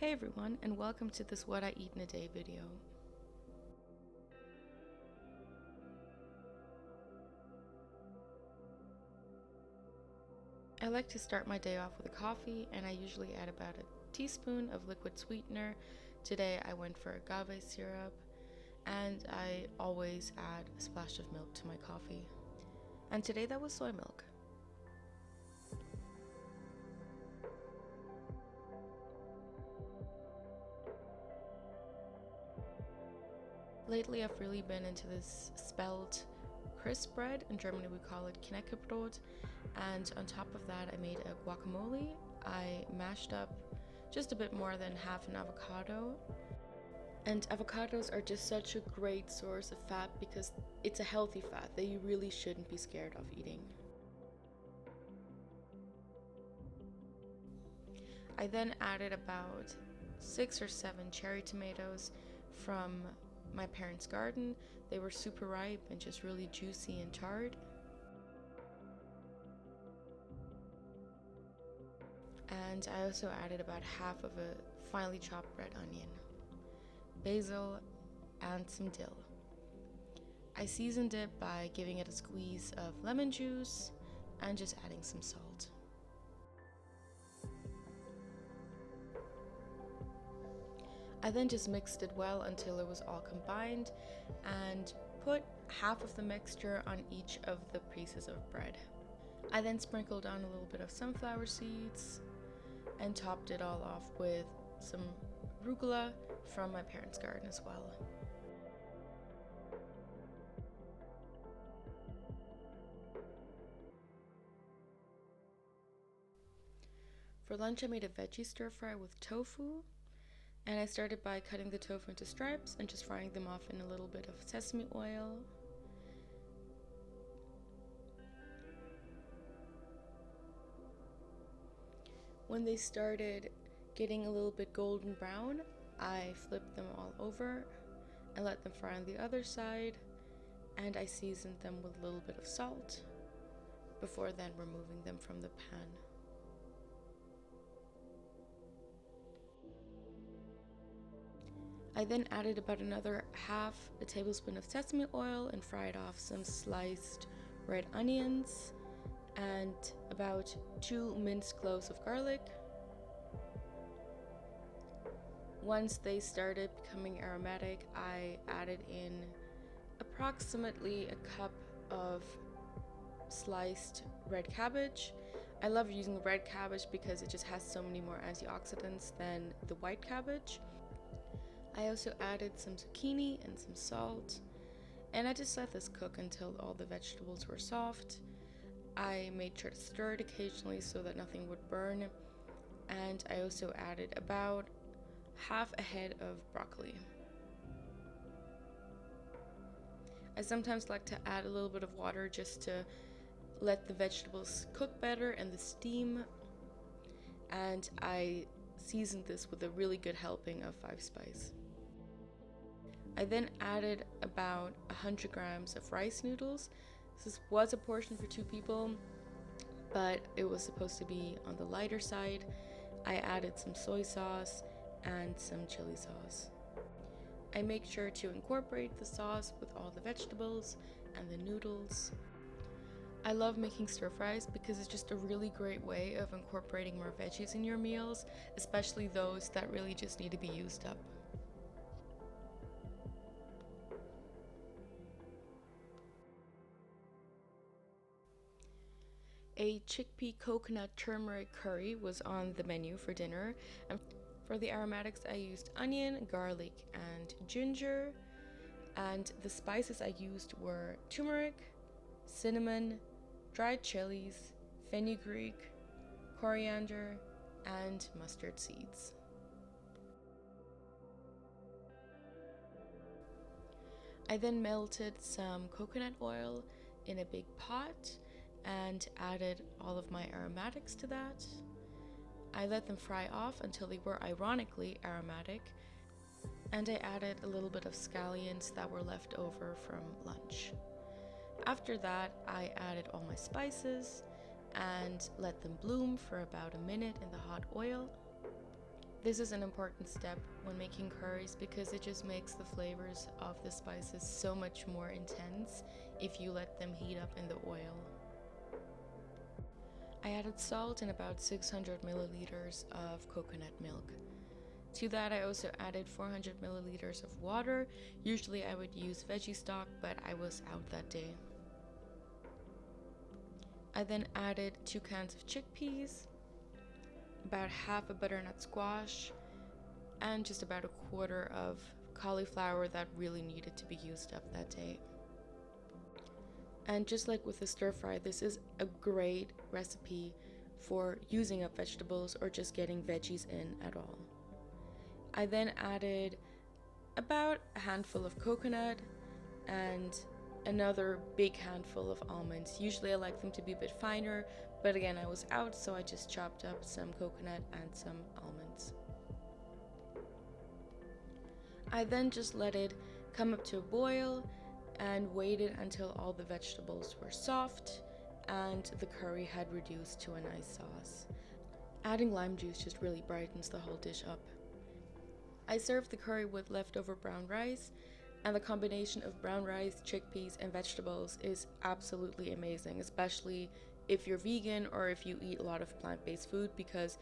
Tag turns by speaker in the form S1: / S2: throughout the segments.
S1: Hey everyone, and welcome to this What I Eat in a Day video. I like to start my day off with a coffee, and I usually add about a teaspoon of liquid sweetener. Today I went for agave syrup, and I always add a splash of milk to my coffee. And today that was soy milk. Lately I've really been into this spelt crisp bread. In Germany we call it Knäckebrot, and on top of that I made a guacamole. I mashed up just a bit more than half an avocado, and avocados are just such a great source of fat because it's a healthy fat that you really shouldn't be scared of eating. I then added about 6 or 7 cherry tomatoes from my parents' garden. They were super ripe and just really juicy and charred. And I also added about half of a finely chopped red onion, basil, and some dill. I seasoned it by giving it a squeeze of lemon juice and just adding some salt. I then just mixed it well until it was all combined and put half of the mixture on each of the pieces of bread. I then sprinkled on a little bit of sunflower seeds and topped it all off with some arugula from my parents' garden as well. For lunch I made a veggie stir fry with tofu, and I started by cutting the tofu into stripes and just frying them off in a little bit of sesame oil. When they started getting a little bit golden brown, I flipped them all over and let them fry on the other side, and I seasoned them with a little bit of salt before then removing them from the pan. I then added about another half a tablespoon of sesame oil and fried off some sliced red onions and about 2 minced cloves of garlic. Once they started becoming aromatic, I added in approximately a cup of sliced red cabbage. I love using red cabbage because it just has so many more antioxidants than the white cabbage. I also added some zucchini and some salt, and I just let this cook until all the vegetables were soft. I made sure to stir it occasionally so that nothing would burn, and I also added about half a head of broccoli. I sometimes like to add a little bit of water just to let the vegetables cook better and the steam, and I seasoned this with a really good helping of 5-spice. I then added about 100 grams of rice noodles. This was a portion for 2 people, but it was supposed to be on the lighter side. I added some soy sauce and some chili sauce. I make sure to incorporate the sauce with all the vegetables and the noodles. I love making stir fries because it's just a really great way of incorporating more veggies in your meals, especially those that really just need to be used up. A chickpea coconut turmeric curry was on the menu for dinner, and for the aromatics I used onion, garlic, and ginger, and the spices I used were turmeric, cinnamon, dried chilies, fenugreek, coriander, and mustard seeds. I then melted some coconut oil in a big pot and added all of my aromatics to that. I let them fry off until they were ironically aromatic, and I added a little bit of scallions that were left over from lunch. After that, I added all my spices and let them bloom for about a minute in the hot oil. This is an important step when making curries because it just makes the flavors of the spices so much more intense if you let them heat up in the oil. I added salt and about 600 milliliters of coconut milk. To that, I also added 400 milliliters of water. Usually I would use veggie stock, but I was out that day. I then added 2 cans of chickpeas, about half a butternut squash, and just about a quarter of cauliflower that really needed to be used up that day. And just like with the stir fry, this is a great recipe for using up vegetables or just getting veggies in at all. I then added about a handful of coconut and another big handful of almonds. Usually I like them to be a bit finer, but again, I was out, so I just chopped up some coconut and some almonds. I then just let it come up to a boil and waited until all the vegetables were soft and the curry had reduced to a nice sauce. Adding lime juice just really brightens the whole dish up. I served the curry with leftover brown rice, and the combination of brown rice, chickpeas, and vegetables is absolutely amazing, especially if you're vegan or if you eat a lot of plant-based food, because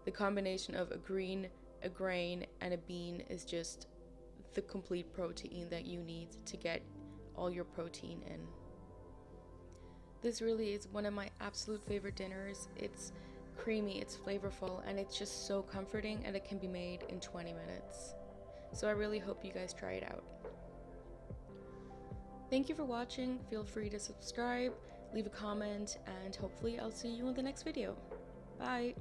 S1: the combination of a green, a grain, and a bean is just the complete protein that you need to get all your protein in. This really is one of my absolute favorite dinners. It's creamy, it's flavorful, and it's just so comforting, and it can be made in 20 minutes. So I really hope you guys try it out. Thank you for watching. Feel free to subscribe, leave a comment, and hopefully I'll see you in the next video. Bye!